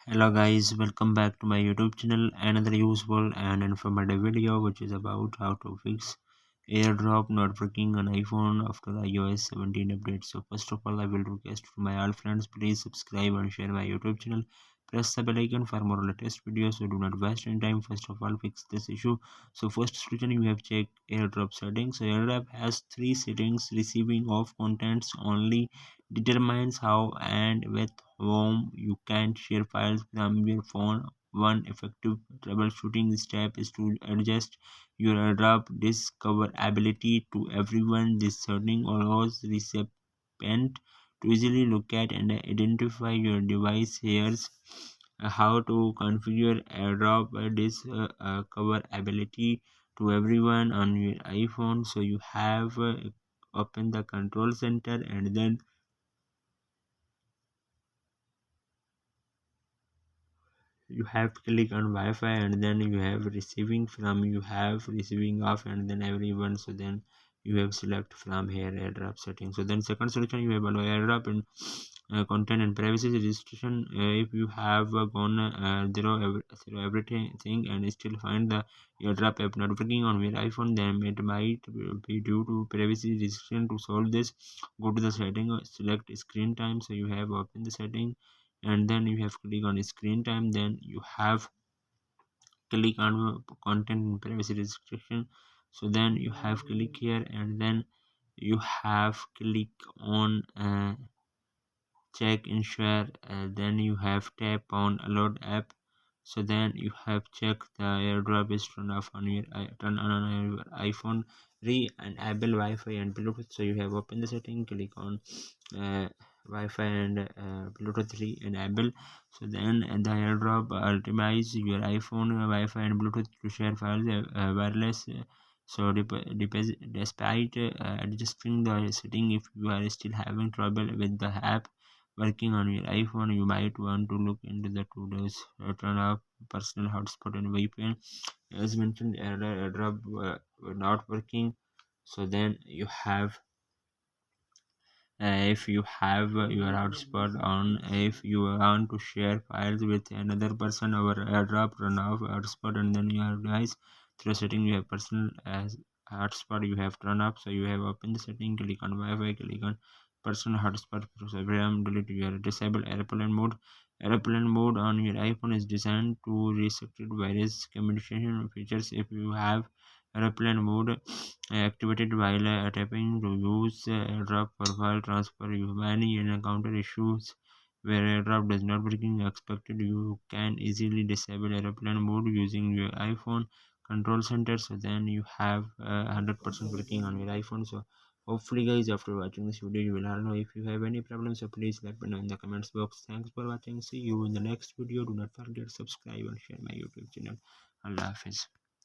Hello guys, welcome back to my YouTube channel. Another useful and informative video which is about how to fix AirDrop not working on iPhone after the iOS 17 update. So first of all, I will request to my all friends, please subscribe and share my YouTube channel. Press the bell icon for more latest videos. So do not waste any time. First of all, fix this issue. So first solution, you have checked AirDrop settings. So AirDrop has three settings: receiving of contents only, determines how and with whom you can share files from your phone. One effective troubleshooting step is to adjust your AirDrop discoverability to everyone. This setting allows recipient to easily locate and identify your device. Here's how to configure AirDrop discoverability to everyone on your iPhone. So you have open the control center, and then you have to click on Wi-Fi, and then you have receiving from, you have receiving off, and then everyone. So then you have select from here AirDrop settings. So then second solution, you have allow AirDrop and content and privacy restriction. If you have gone through everything and still find the AirDrop app not working on your iPhone, then it might be due to privacy restriction. To solve this, go to the setting, select screen time. So you have open the setting, and then you have click on screen time. Then you have click on content and privacy restriction. So then you have click here, and then you have click on check ensure. Then you have tap on load app. So then you have check the AirDrop is turned off on your turn on your iPhone. Re-enable Wi-Fi and Bluetooth. So you have open the setting, click on Wi-Fi and Bluetooth re-enable. So then the AirDrop optimize your iPhone Wi-Fi and Bluetooth to share files wireless. So despite adjusting the setting, if you are still having trouble with the app working on your iPhone, you might want to look into the tools. Turn off personal hotspot and VPN. As mentioned earlier, AirDrop were not working. So then you have if you have your hotspot on, if you want to share files with another person over AirDrop, turn off hotspot, and then your device through setting you have personal as hotspot you have turned off. So you have opened the setting, click on Wi-Fi, click on personal hotspot program, delete your disable airplane mode. Airplane mode on your iPhone is designed to restrict various communication features. If you have airplane mode activated while tapping to use AirDrop for file transfer, you may encounter issues where AirDrop does not working expected. You can easily disable airplane mode using your iPhone control center. So then you have 100% working on your iPhone. So hopefully guys, after watching this video, you will all know. If you have any problems, so please let me know in the comments box. Thanks for watching. See you in the next video. Do not forget to subscribe and share my YouTube channel. Allah Hafiz.